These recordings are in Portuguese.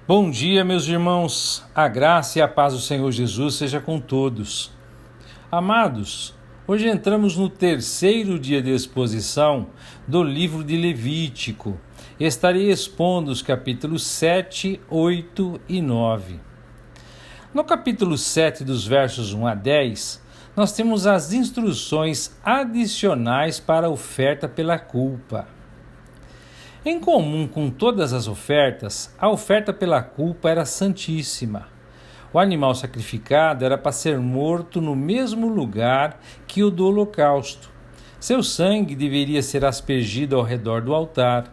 Bom dia, meus irmãos. A graça e a paz do Senhor Jesus seja com todos. Amados, hoje entramos no terceiro dia de exposição do livro de Levítico. Estarei expondo os capítulos 7, 8 e 9. No capítulo 7, dos versos 1 a 10, nós temos as instruções adicionais para a oferta pela culpa. Em comum com todas as ofertas, a oferta pela culpa era santíssima. O animal sacrificado era para ser morto no mesmo lugar que o do holocausto. Seu sangue deveria ser aspergido ao redor do altar.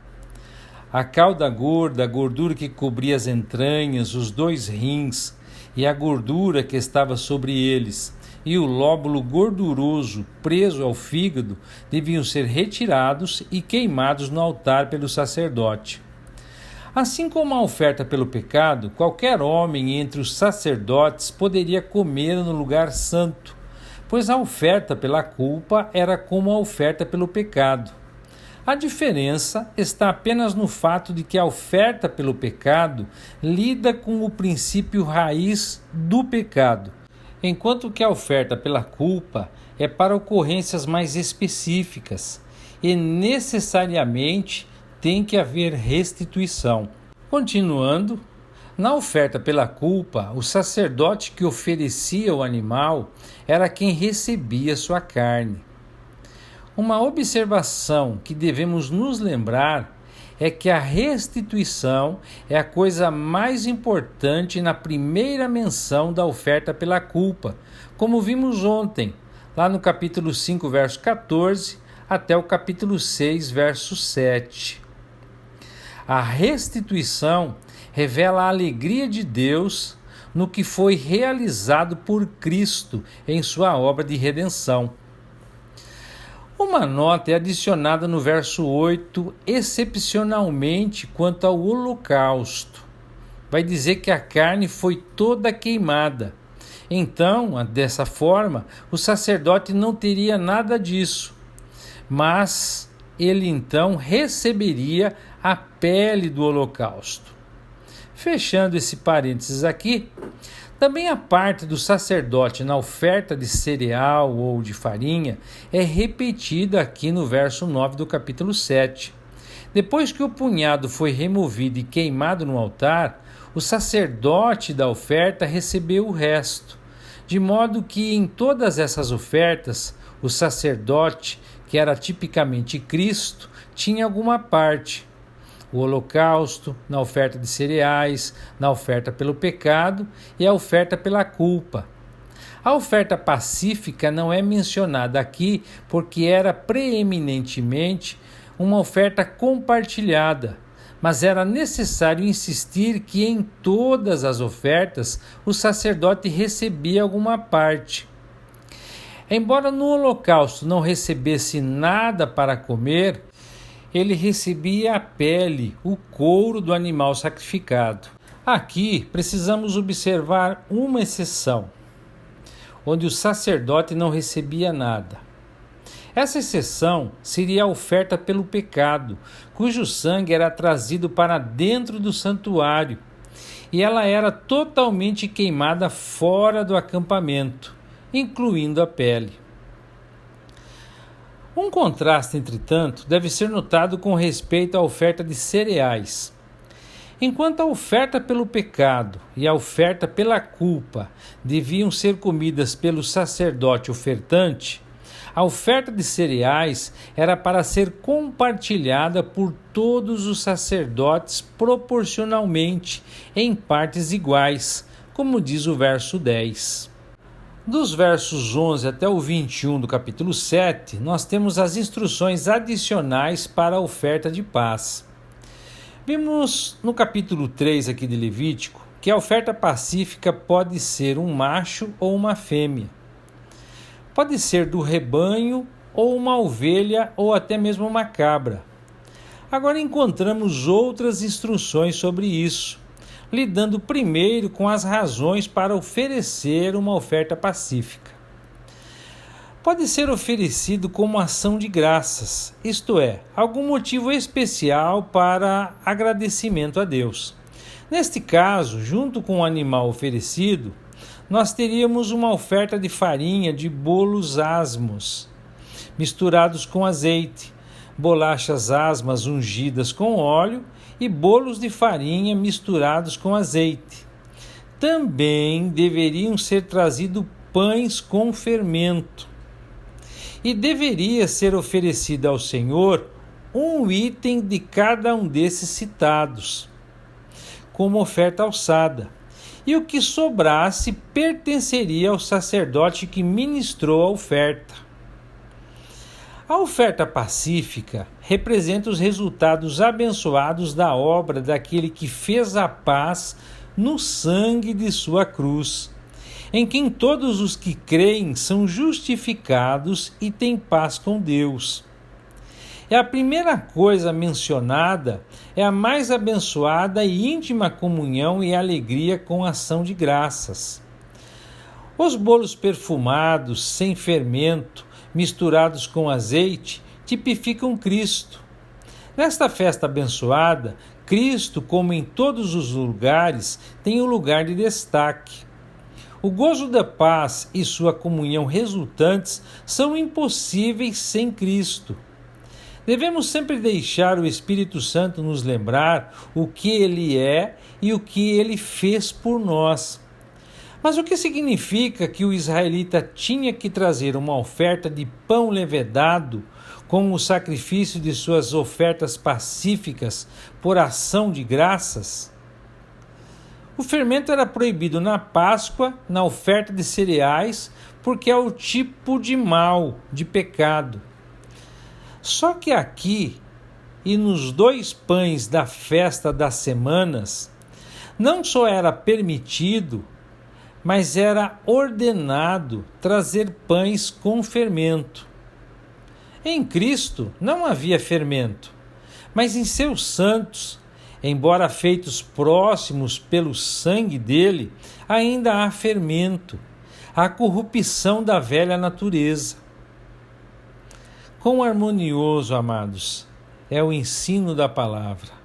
A cauda gorda, a gordura que cobria as entranhas, os 2 rins e a gordura que estava sobre eles, e o lóbulo gorduroso preso ao fígado deviam ser retirados e queimados no altar pelo sacerdote. Assim como a oferta pelo pecado, qualquer homem entre os sacerdotes poderia comer no lugar santo, pois a oferta pela culpa era como a oferta pelo pecado. A diferença está apenas no fato de que a oferta pelo pecado lida com o princípio raiz do pecado, enquanto que a oferta pela culpa é para ocorrências mais específicas e necessariamente tem que haver restituição. Continuando, na oferta pela culpa, o sacerdote que oferecia o animal era quem recebia sua carne. Uma observação que devemos nos lembrar é que a restituição é a coisa mais importante na primeira menção da oferta pela culpa, como vimos ontem, lá no capítulo 5, verso 14, até o capítulo 6, verso 7. A restituição revela a alegria de Deus no que foi realizado por Cristo em sua obra de redenção. Uma nota é adicionada no verso 8, excepcionalmente quanto ao holocausto. Vai dizer que a carne foi toda queimada. Então, dessa forma, o sacerdote não teria nada disso, mas ele então receberia a pele do holocausto. Fechando esse parênteses aqui, também a parte do sacerdote na oferta de cereal ou de farinha é repetida aqui no verso 9 do capítulo 7. Depois que o punhado foi removido e queimado no altar, o sacerdote da oferta recebeu o resto, de modo que em todas essas ofertas, o sacerdote, que era tipicamente Cristo, tinha alguma parte. O holocausto, na oferta de cereais, na oferta pelo pecado e a oferta pela culpa. A oferta pacífica não é mencionada aqui porque era preeminentemente uma oferta compartilhada, mas era necessário insistir que em todas as ofertas o sacerdote recebia alguma parte. Embora no holocausto não recebesse nada para comer, ele recebia a pele, o couro do animal sacrificado. Aqui precisamos observar uma exceção, onde o sacerdote não recebia nada. Essa exceção seria a oferta pelo pecado, cujo sangue era trazido para dentro do santuário, e ela era totalmente queimada fora do acampamento, incluindo a pele. Um contraste, entretanto, deve ser notado com respeito à oferta de cereais. Enquanto a oferta pelo pecado e a oferta pela culpa deviam ser comidas pelo sacerdote ofertante, a oferta de cereais era para ser compartilhada por todos os sacerdotes proporcionalmente, em partes iguais, como diz o verso 10. Dos versos 11 até o 21 do capítulo 7, nós temos as instruções adicionais para a oferta de paz. Vimos no capítulo 3 aqui de Levítico que a oferta pacífica pode ser um macho ou uma fêmea. Pode ser do rebanho ou uma ovelha ou até mesmo uma cabra. Agora encontramos outras instruções sobre isso, lidando primeiro com as razões para oferecer uma oferta pacífica. Pode ser oferecido como ação de graças, isto é, algum motivo especial para agradecimento a Deus. Neste caso, junto com o animal oferecido, nós teríamos uma oferta de farinha de bolos asmos, misturados com azeite, bolachas asmas ungidas com óleo e bolos de farinha misturados com azeite. Também deveriam ser trazidos pães com fermento. E deveria ser oferecido ao Senhor um item de cada um desses citados, como oferta alçada, e o que sobrasse pertenceria ao sacerdote que ministrou a oferta. A oferta pacífica representa os resultados abençoados da obra daquele que fez a paz no sangue de sua cruz, em quem todos os que creem são justificados e têm paz com Deus. E a primeira coisa mencionada é a mais abençoada e íntima comunhão e alegria com ação de graças. Os bolos perfumados, sem fermento, misturados com azeite, tipificam Cristo. Nesta festa abençoada, Cristo, como em todos os lugares, tem um lugar de destaque. O gozo da paz e sua comunhão resultantes são impossíveis sem Cristo. Devemos sempre deixar o Espírito Santo nos lembrar o que Ele é e o que Ele fez por nós. Mas o que significa que o israelita tinha que trazer uma oferta de pão levedado como o sacrifício de suas ofertas pacíficas por ação de graças? O fermento era proibido na Páscoa, na oferta de cereais, porque é o tipo de mal, de pecado. Só que aqui, e nos 2 pães da festa das semanas, não só era permitido, mas era ordenado trazer pães com fermento. Em Cristo não havia fermento, mas em seus santos, embora feitos próximos pelo sangue dele, ainda há fermento, a corrupção da velha natureza. Quão harmonioso, amados, é o ensino da palavra.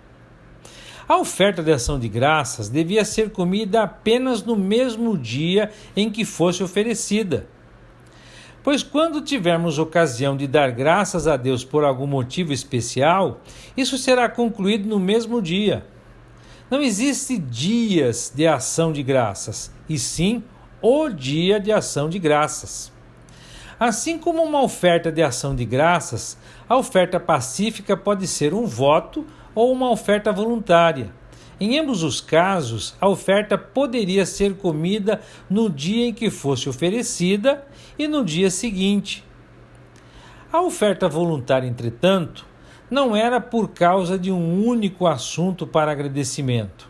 A oferta de ação de graças devia ser comida apenas no mesmo dia em que fosse oferecida. Pois quando tivermos ocasião de dar graças a Deus por algum motivo especial, isso será concluído no mesmo dia. Não existe dias de ação de graças, e sim o dia de ação de graças. Assim como uma oferta de ação de graças, a oferta pacífica pode ser um voto ou uma oferta voluntária. Em ambos os casos, a oferta poderia ser comida no dia em que fosse oferecida e no dia seguinte. A oferta voluntária, entretanto, não era por causa de um único assunto para agradecimento,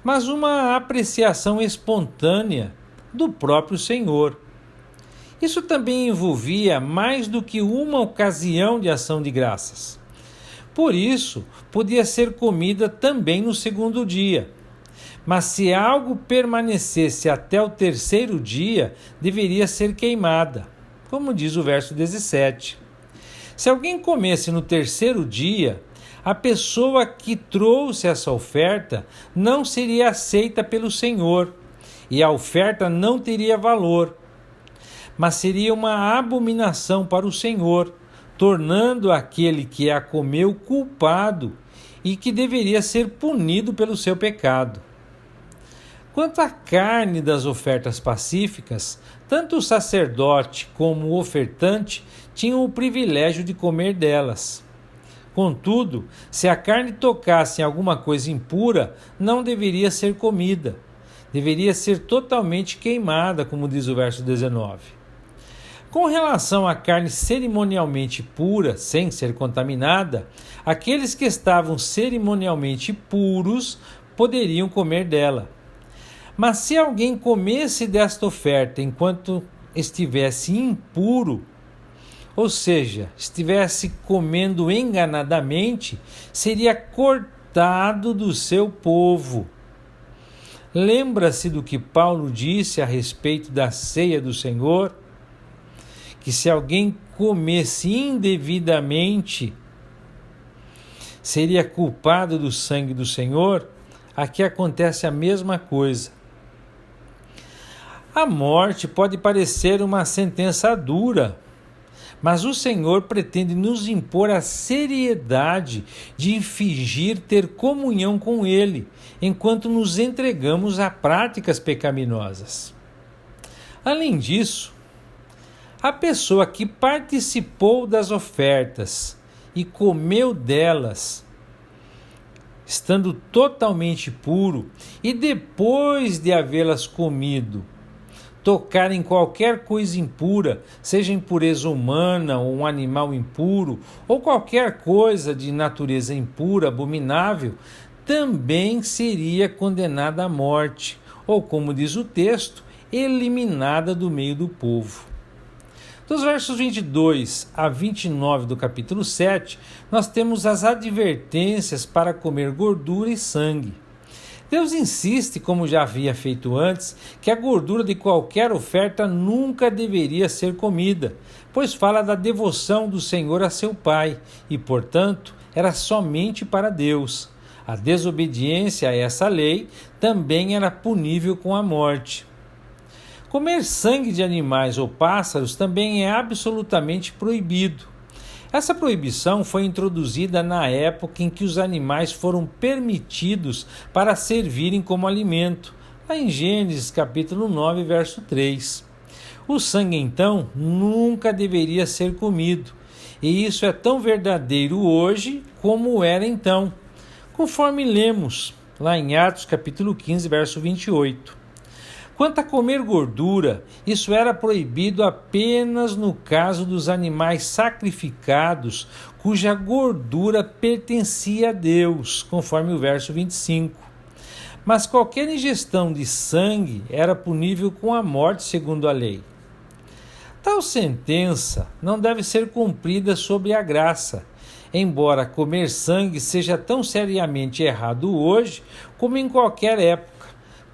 mas uma apreciação espontânea do próprio Senhor. Isso também envolvia mais do que uma ocasião de ação de graças. Por isso, podia ser comida também no segundo dia. Mas se algo permanecesse até o 3º dia, deveria ser queimada, como diz o verso 17. Se alguém comesse no 3º dia, a pessoa que trouxe essa oferta não seria aceita pelo Senhor, e a oferta não teria valor, mas seria uma abominação para o Senhor, tornando aquele que a comeu culpado e que deveria ser punido pelo seu pecado. Quanto à carne das ofertas pacíficas, tanto o sacerdote como o ofertante tinham o privilégio de comer delas. Contudo, se a carne tocasse em alguma coisa impura, não deveria ser comida. Deveria ser totalmente queimada, como diz o verso 19. Com relação à carne cerimonialmente pura, sem ser contaminada, aqueles que estavam cerimonialmente puros poderiam comer dela. Mas se alguém comesse desta oferta enquanto estivesse impuro, ou seja, estivesse comendo enganadamente, seria cortado do seu povo. Lembra-se do que Paulo disse a respeito da ceia do Senhor? Que se alguém comesse indevidamente, seria culpado do sangue do Senhor? aqui acontece a mesma coisa. A morte pode parecer uma sentença dura, mas o Senhor pretende nos impor a seriedade de fingir ter comunhão com Ele, enquanto nos entregamos a práticas pecaminosas. Além disso, a pessoa que participou das ofertas e comeu delas, estando totalmente puro, e depois de havê-las comido, tocar em qualquer coisa impura, seja impureza humana ou um animal impuro, ou qualquer coisa de natureza impura, abominável, também seria condenada à morte, ou, como diz o texto, eliminada do meio do povo. Dos versos 22 a 29 do capítulo 7, nós temos as advertências para comer gordura e sangue. Deus insiste, como já havia feito antes, que a gordura de qualquer oferta nunca deveria ser comida, pois fala da devoção do Senhor a seu Pai e, portanto, era somente para Deus. A desobediência a essa lei também era punível com a morte. Comer sangue de animais ou pássaros também é absolutamente proibido. Essa proibição foi introduzida na época em que os animais foram permitidos para servirem como alimento, lá em Gênesis capítulo 9, verso 3. O sangue, então, nunca deveria ser comido, e isso é tão verdadeiro hoje como era então, conforme lemos lá em Atos capítulo 15, verso 28. Quanto a comer gordura, isso era proibido apenas no caso dos animais sacrificados, cuja gordura pertencia a Deus, conforme o verso 25. Mas qualquer ingestão de sangue era punível com a morte, segundo a lei. Tal sentença não deve ser cumprida sob a graça, embora comer sangue seja tão seriamente errado hoje como em qualquer época,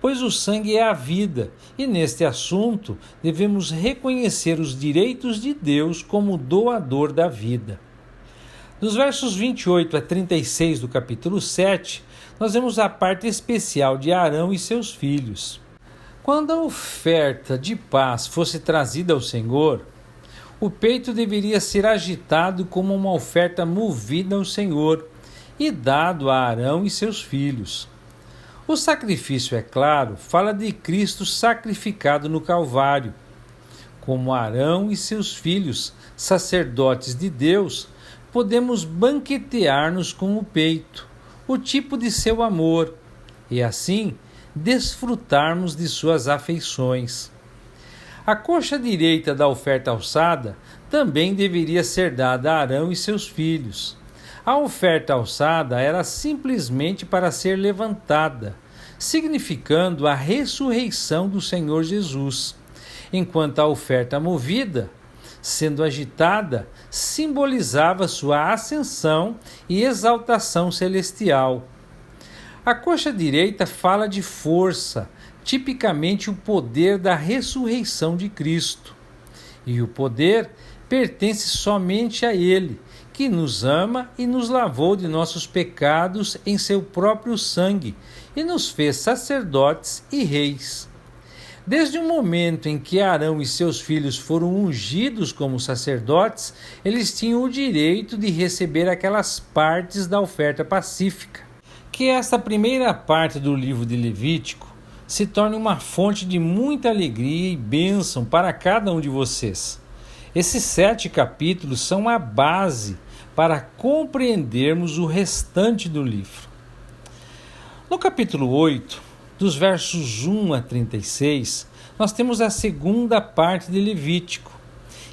pois o sangue é a vida, e neste assunto devemos reconhecer os direitos de Deus como doador da vida. Dos versos 28 a 36 do capítulo 7, nós vemos a parte especial de Arão e seus filhos. Quando a oferta de paz fosse trazida ao Senhor, o peito deveria ser agitado como uma oferta movida ao Senhor e dado a Arão e seus filhos. O sacrifício, é claro, fala de Cristo sacrificado no Calvário. Como Arão e seus filhos, sacerdotes de Deus, podemos banquetear-nos com o peito, o tipo de seu amor, e assim desfrutarmos de suas afeições. A coxa direita da oferta alçada também deveria ser dada a Arão e seus filhos. A oferta alçada era simplesmente para ser levantada, significando a ressurreição do Senhor Jesus, enquanto a oferta movida, sendo agitada, simbolizava sua ascensão e exaltação celestial. A coxa direita fala de força, tipicamente o poder da ressurreição de Cristo. E o poder pertence somente a Ele, que nos ama e nos lavou de nossos pecados em seu próprio sangue e nos fez sacerdotes e reis. Desde o momento em que Arão e seus filhos foram ungidos como sacerdotes, eles tinham o direito de receber aquelas partes da oferta pacífica. Que esta primeira parte do livro de Levítico se torne uma fonte de muita alegria e bênção para cada um de vocês. Esses 7 capítulos são a base para compreendermos o restante do livro. No capítulo 8, dos versos 1 a 36, nós temos a segunda parte de Levítico,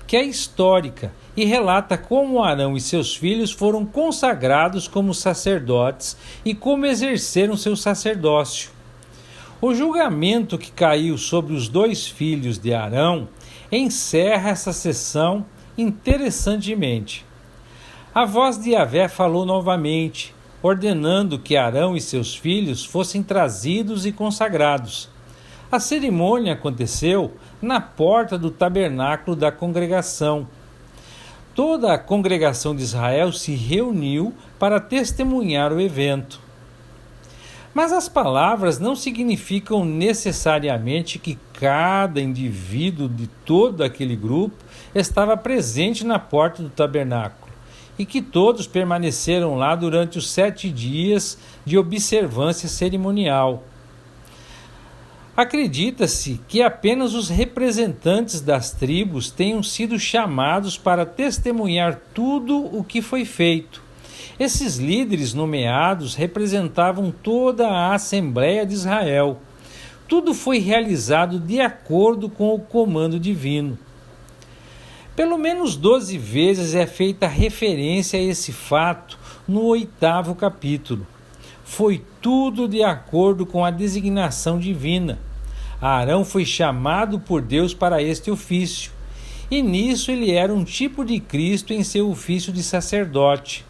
que é histórica e relata como Arão e seus filhos foram consagrados como sacerdotes e como exerceram seu sacerdócio. O julgamento que caiu sobre os 2 filhos de Arão encerra essa sessão interessantemente. A voz de Yahvé falou novamente, ordenando que Arão e seus filhos fossem trazidos e consagrados. A cerimônia aconteceu na porta do tabernáculo da congregação. Toda a congregação de Israel se reuniu para testemunhar o evento. Mas as palavras não significam necessariamente que cada indivíduo de todo aquele grupo estava presente na porta do tabernáculo e que todos permaneceram lá durante os 7 dias de observância cerimonial. Acredita-se que apenas os representantes das tribos tenham sido chamados para testemunhar tudo o que foi feito. Esses líderes nomeados representavam toda a Assembleia de Israel. Tudo foi realizado de acordo com o comando divino. Pelo menos 12 vezes é feita referência a esse fato no 8º capítulo. Foi tudo de acordo com a designação divina. Arão foi chamado por Deus para este ofício, e nisso ele era um tipo de Cristo em seu ofício de sacerdote.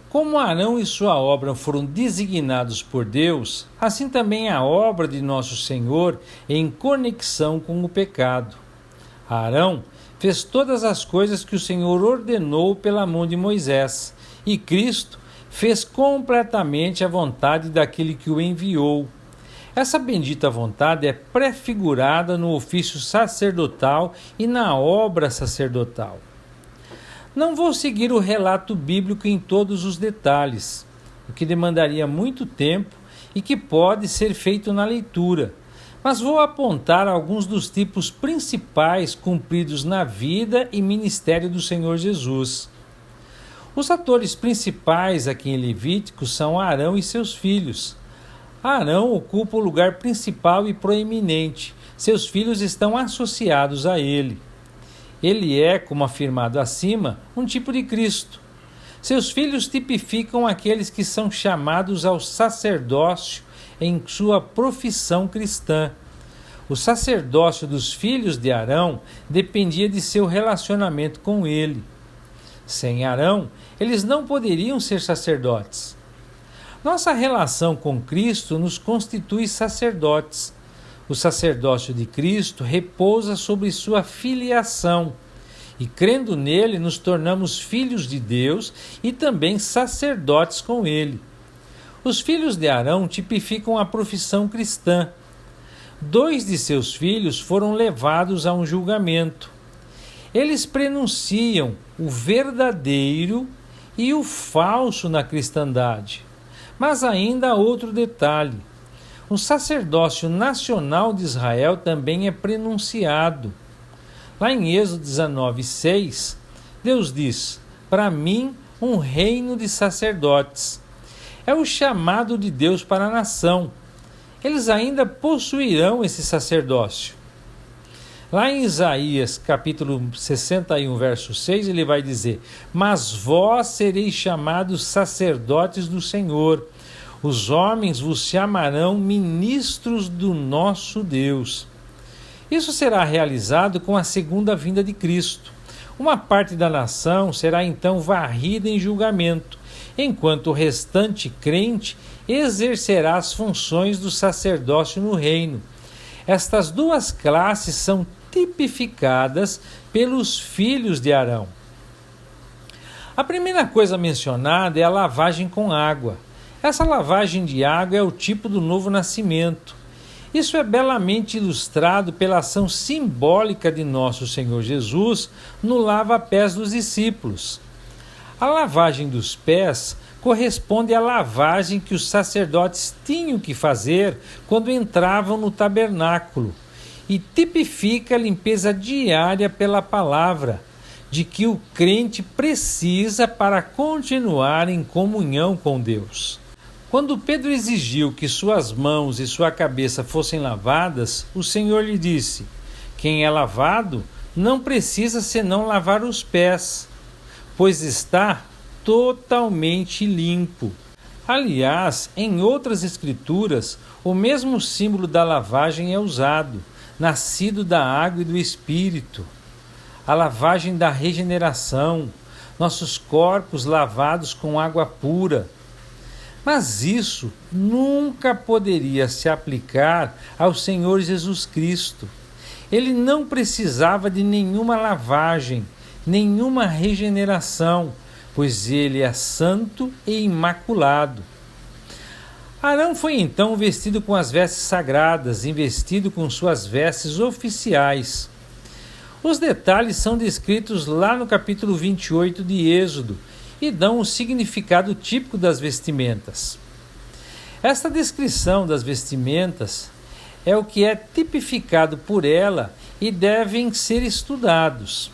Como Arão e sua obra foram designados por Deus, assim também a obra de nosso Senhor em conexão com o pecado. Arão fez todas as coisas que o Senhor ordenou pela mão de Moisés, e Cristo fez completamente a vontade daquele que o enviou. Essa bendita vontade é prefigurada no ofício sacerdotal e na obra sacerdotal. Não vou seguir o relato bíblico em todos os detalhes, o que demandaria muito tempo e que pode ser feito na leitura, mas vou apontar alguns dos tipos principais cumpridos na vida e ministério do Senhor Jesus. Os atores principais aqui em Levítico são Arão e seus filhos. Arão ocupa o lugar principal e proeminente. Seus filhos estão associados a ele. Ele é, como afirmado acima, um tipo de Cristo. Seus filhos tipificam aqueles que são chamados ao sacerdócio em sua profissão cristã. O sacerdócio dos filhos de Arão dependia de seu relacionamento com ele. Sem Arão, eles não poderiam ser sacerdotes. Nossa relação com Cristo nos constitui sacerdotes. O sacerdócio de Cristo repousa sobre sua filiação, e crendo nele nos tornamos filhos de Deus e também sacerdotes com ele. Os filhos de Arão tipificam a profissão cristã. 2 de seus filhos foram levados a um julgamento. Eles prenunciam o verdadeiro e o falso na cristandade. Mas ainda há outro detalhe. O sacerdócio nacional de Israel também é prenunciado. Lá em Êxodo 19:6, Deus diz: "Para mim, um reino de sacerdotes." É o chamado de Deus para a nação. Eles ainda possuirão esse sacerdócio. Lá em Isaías, capítulo 61, verso 6, ele vai dizer: "Mas vós sereis chamados sacerdotes do Senhor. Os homens vos chamarão ministros do nosso Deus." Isso será realizado com a segunda vinda de Cristo. Uma parte da nação será então varrida em julgamento, enquanto o restante crente exercerá as funções do sacerdócio no reino. Estas duas classes são tipificadas pelos filhos de Arão. A primeira coisa mencionada é a lavagem com água. Essa lavagem de água é o tipo do novo nascimento. Isso é belamente ilustrado pela ação simbólica de nosso Senhor Jesus no lava-pés dos discípulos. A lavagem dos pés corresponde à lavagem que os sacerdotes tinham que fazer quando entravam no tabernáculo e tipifica a limpeza diária pela palavra, de que o crente precisa para continuar em comunhão com Deus. Quando Pedro exigiu que suas mãos e sua cabeça fossem lavadas, o Senhor lhe disse: "Quem é lavado não precisa senão lavar os pés, pois está totalmente limpo." Aliás, em outras escrituras, o mesmo símbolo da lavagem é usado, nascido da água e do Espírito. A lavagem da regeneração, nossos corpos lavados com água pura. Mas isso nunca poderia se aplicar ao Senhor Jesus Cristo. Ele não precisava de nenhuma lavagem, nenhuma regeneração, pois ele é santo e imaculado. Arão foi então vestido com as vestes sagradas, investido com suas vestes oficiais. Os detalhes são descritos lá no capítulo 28 de Êxodo e dão o significado típico das vestimentas. Esta descrição das vestimentas é o que é tipificado por ela e devem ser estudados.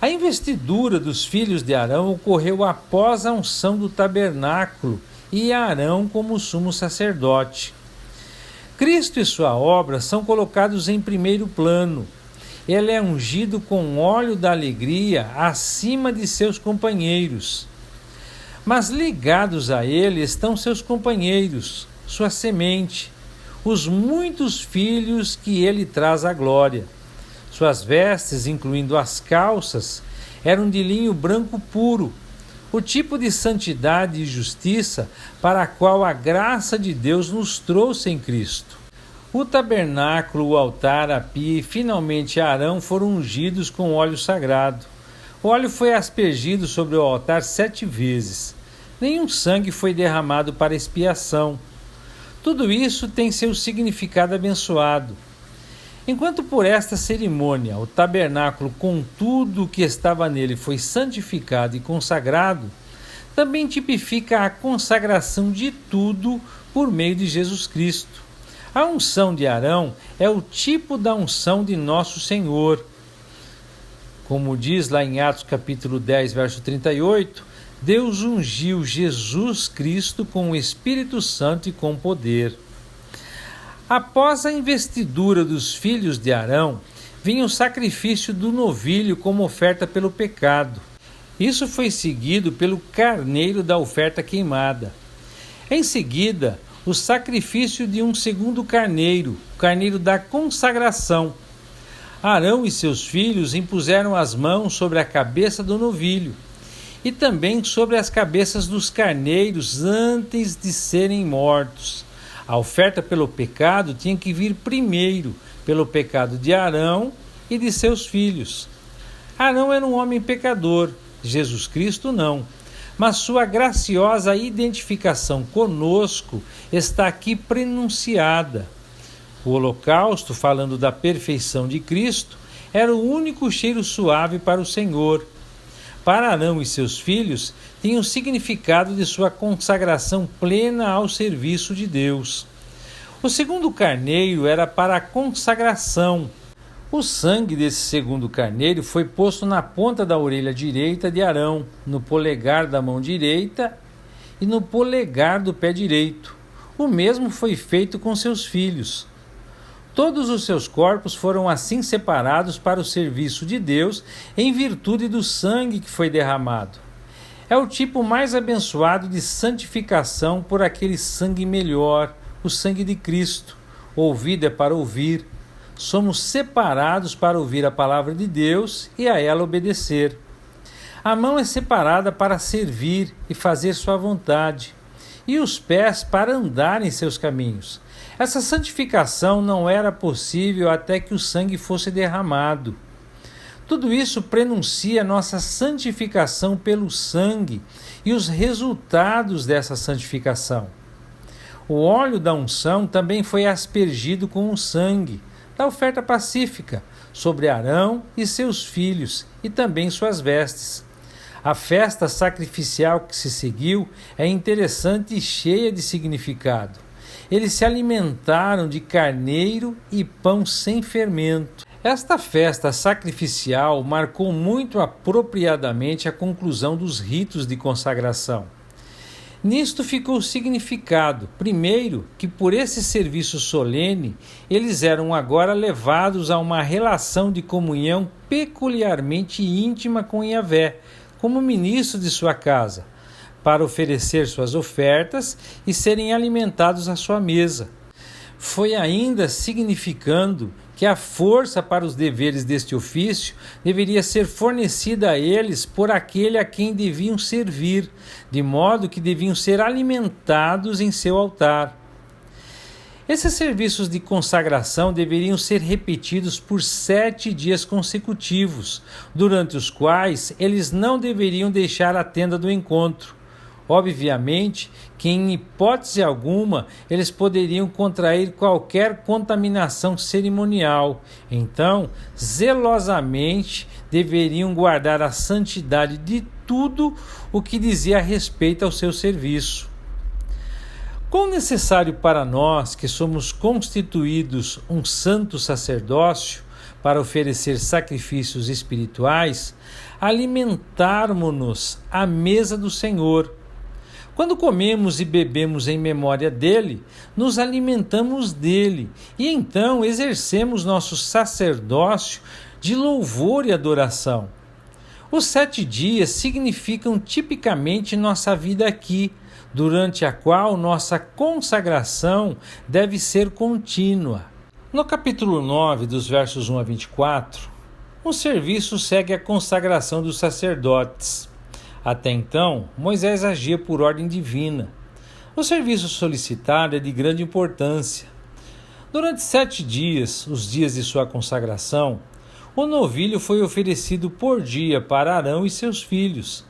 A investidura dos filhos de Arão ocorreu após a unção do tabernáculo e Arão como sumo sacerdote. Cristo e sua obra são colocados em primeiro plano. Ele é ungido com óleo da alegria acima de seus companheiros. Mas ligados a ele estão seus companheiros, sua semente, os muitos filhos que ele traz à glória. Suas vestes, incluindo as calças, eram de linho branco puro, o tipo de santidade e justiça para a qual a graça de Deus nos trouxe em Cristo. O tabernáculo, o altar, a pia e finalmente Arão foram ungidos com óleo sagrado. O óleo foi aspergido sobre o altar 7 vezes. Nenhum sangue foi derramado para expiação. Tudo isso tem seu significado abençoado. Enquanto por esta cerimônia o tabernáculo com tudo o que estava nele foi santificado e consagrado, também tipifica a consagração de tudo por meio de Jesus Cristo. A unção de Arão é o tipo da unção de nosso Senhor. Como diz lá em Atos capítulo 10, verso 38, Deus ungiu Jesus Cristo com o Espírito Santo e com poder. Após a investidura dos filhos de Arão, vinha o sacrifício do novilho como oferta pelo pecado. Isso foi seguido pelo carneiro da oferta queimada. Em seguida, o sacrifício de um segundo carneiro, o carneiro da consagração. Arão e seus filhos impuseram as mãos sobre a cabeça do novilho e também sobre as cabeças dos carneiros antes de serem mortos. A oferta pelo pecado tinha que vir primeiro pelo pecado de Arão e de seus filhos. Arão era um homem pecador, Jesus Cristo não, mas sua graciosa identificação conosco está aqui prenunciada. O holocausto, falando da perfeição de Cristo, era o único cheiro suave para o Senhor. Para Arão e seus filhos, tinha o significado de sua consagração plena ao serviço de Deus. O segundo carneiro era para a consagração. O sangue desse segundo carneiro foi posto na ponta da orelha direita de Arão, no polegar da mão direita e no polegar do pé direito. O mesmo foi feito com seus filhos. Todos os seus corpos foram assim separados para o serviço de Deus em virtude do sangue que foi derramado. É o tipo mais abençoado de santificação por aquele sangue melhor, o sangue de Cristo. Ouvido é para ouvir. Somos separados para ouvir a palavra de Deus e a ela obedecer. A mão é separada para servir e fazer sua vontade, e os pés para andar em seus caminhos. Essa santificação não era possível até que o sangue fosse derramado. Tudo isso prenuncia nossa santificação pelo sangue e os resultados dessa santificação. O óleo da unção também foi aspergido com o sangue da oferta pacífica sobre Arão e seus filhos e também suas vestes. A festa sacrificial que se seguiu é interessante e cheia de significado. Eles se alimentaram de carneiro e pão sem fermento. Esta festa sacrificial marcou muito apropriadamente a conclusão dos ritos de consagração. Nisto ficou significado, primeiro, que por esse serviço solene, eles eram agora levados a uma relação de comunhão peculiarmente íntima com Yahvé, como ministro de sua casa, para oferecer suas ofertas e serem alimentados à sua mesa. Foi ainda significando que a força para os deveres deste ofício deveria ser fornecida a eles por aquele a quem deviam servir, de modo que deviam ser alimentados em seu altar. Esses serviços de consagração deveriam ser repetidos por 7 dias consecutivos, durante os quais eles não deveriam deixar a tenda do encontro. Obviamente que, em hipótese alguma, eles poderiam contrair qualquer contaminação cerimonial. Então, zelosamente, deveriam guardar a santidade de tudo o que dizia a respeito ao seu serviço. Quão necessário para nós, que somos constituídos um santo sacerdócio para oferecer sacrifícios espirituais, alimentarmos-nos à mesa do Senhor. Quando comemos e bebemos em memória dele, nos alimentamos dele e então exercemos nosso sacerdócio de louvor e adoração. Os 7 dias significam tipicamente nossa vida aqui, durante a qual nossa consagração deve ser contínua. No capítulo 9, dos versos 1 a 24, o serviço segue a consagração dos sacerdotes. Até então, Moisés agia por ordem divina. O serviço solicitado é de grande importância. Durante 7 dias, os dias de sua consagração, o novilho foi oferecido por dia para Arão e seus filhos.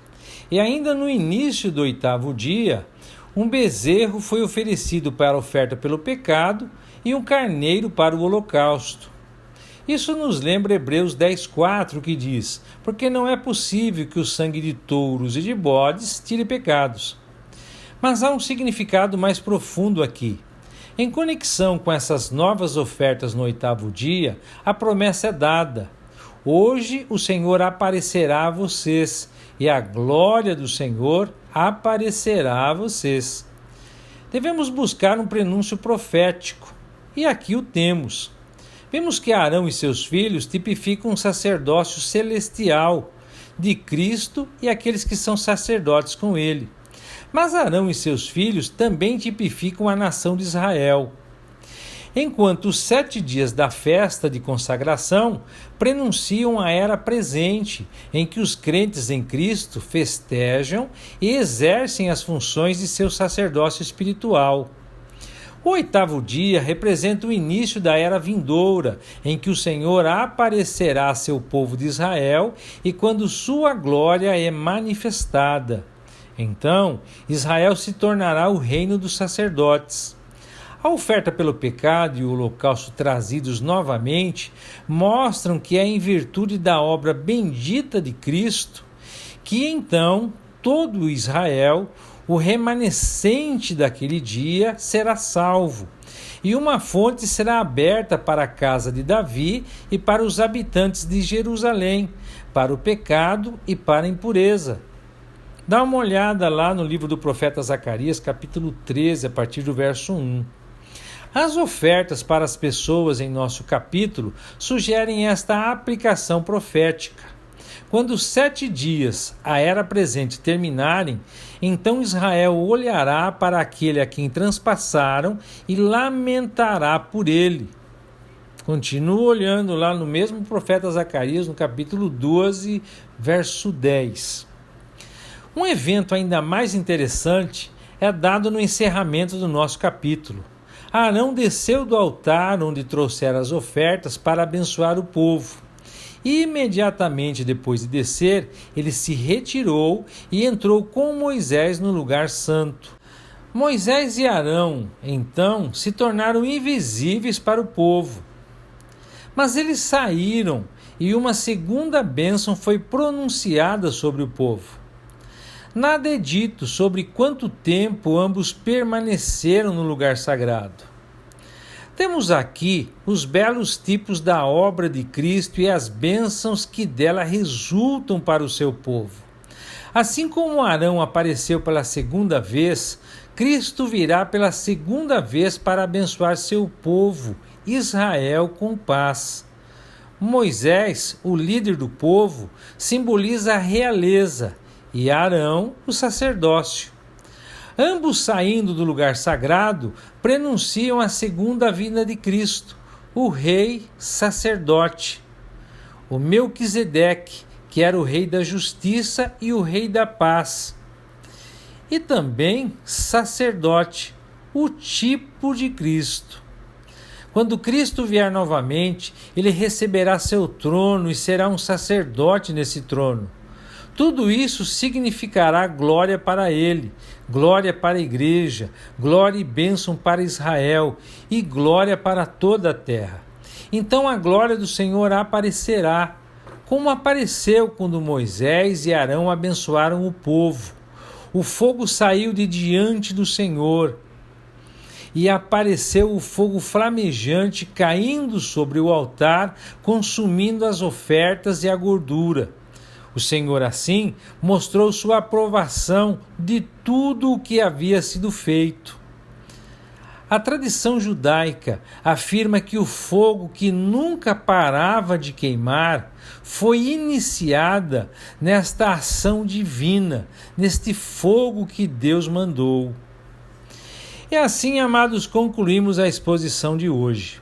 E ainda no início do 8º dia, um bezerro foi oferecido para oferta pelo pecado e um carneiro para o holocausto. Isso nos lembra Hebreus 10:4, que diz: porque não é possível que o sangue de touros e de bodes tire pecados. Mas há um significado mais profundo aqui. Em conexão com essas novas ofertas no 8º dia, a promessa é dada: hoje o Senhor aparecerá a vocês, e a glória do Senhor aparecerá a vocês. Devemos buscar um prenúncio profético, e aqui o temos. Vemos que Arão e seus filhos tipificam um sacerdócio celestial de Cristo e aqueles que são sacerdotes com ele. Mas Arão e seus filhos também tipificam a nação de Israel. Enquanto os 7 dias da festa de consagração prenunciam a era presente, em que os crentes em Cristo festejam e exercem as funções de seu sacerdócio espiritual. O 8º dia representa o início da era vindoura, em que o Senhor aparecerá a seu povo de Israel e quando sua glória é manifestada. Então, Israel se tornará o reino dos sacerdotes. A oferta pelo pecado e o holocausto trazidos novamente mostram que é em virtude da obra bendita de Cristo que então todo Israel, o remanescente daquele dia, será salvo, e uma fonte será aberta para a casa de Davi e para os habitantes de Jerusalém, para o pecado e para a impureza. Dá uma olhada lá no livro do profeta Zacarias, capítulo 13, a partir do verso 1. As ofertas para as pessoas em nosso capítulo sugerem esta aplicação profética. Quando os 7 dias, a era presente, terminarem, então Israel olhará para aquele a quem transpassaram e lamentará por ele. Continua olhando lá no mesmo profeta Zacarias, no capítulo 12, verso 10. Um evento ainda mais interessante é dado no encerramento do nosso capítulo. Arão desceu do altar onde trouxera as ofertas para abençoar o povo. E imediatamente depois de descer, ele se retirou e entrou com Moisés no lugar santo. Moisés e Arão, então, se tornaram invisíveis para o povo. Mas eles saíram e uma segunda bênção foi pronunciada sobre o povo. Nada é dito sobre quanto tempo ambos permaneceram no lugar sagrado. Temos aqui os belos tipos da obra de Cristo e as bênçãos que dela resultam para o seu povo. Assim como Arão apareceu pela segunda vez, Cristo virá pela segunda vez para abençoar seu povo, Israel, com paz. Moisés, o líder do povo, simboliza a realeza, e Arão, o sacerdócio. Ambos saindo do lugar sagrado, prenunciam a segunda vinda de Cristo, o rei sacerdote. O Melquisedeque, que era o rei da justiça e o rei da paz. E também sacerdote, o tipo de Cristo. Quando Cristo vier novamente, ele receberá seu trono e será um sacerdote nesse trono. Tudo isso significará glória para ele, glória para a igreja, glória e bênção para Israel e glória para toda a terra. Então a glória do Senhor aparecerá, como apareceu quando Moisés e Arão abençoaram o povo. O fogo saiu de diante do Senhor e apareceu o fogo flamejante caindo sobre o altar, consumindo as ofertas e a gordura. O Senhor, assim, mostrou sua aprovação de tudo o que havia sido feito. A tradição judaica afirma que o fogo que nunca parava de queimar foi iniciada nesta ação divina, neste fogo que Deus mandou. E assim, amados, concluímos a exposição de hoje.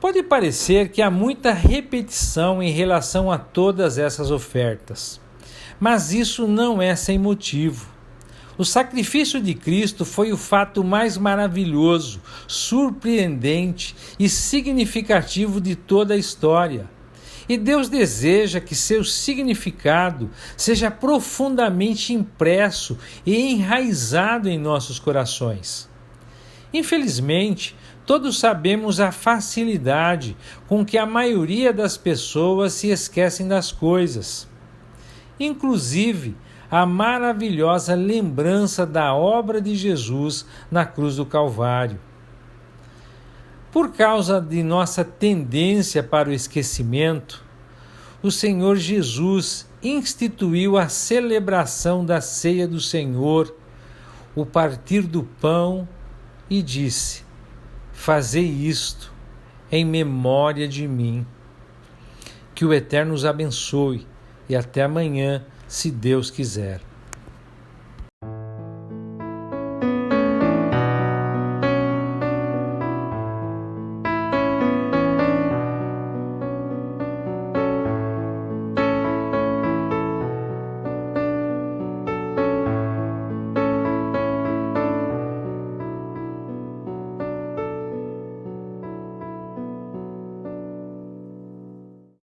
Pode parecer que há muita repetição em relação a todas essas ofertas, mas isso não é sem motivo. O sacrifício de Cristo foi o fato mais maravilhoso, surpreendente e significativo de toda a história. E Deus deseja que seu significado seja profundamente impresso e enraizado em nossos corações. Infelizmente, todos sabemos a facilidade com que a maioria das pessoas se esquecem das coisas. Inclusive, a maravilhosa lembrança da obra de Jesus na cruz do Calvário. Por causa de nossa tendência para o esquecimento, o Senhor Jesus instituiu a celebração da ceia do Senhor, o partir do pão, e disse: fazei isto em memória de mim. Que o Eterno os abençoe e até amanhã, se Deus quiser.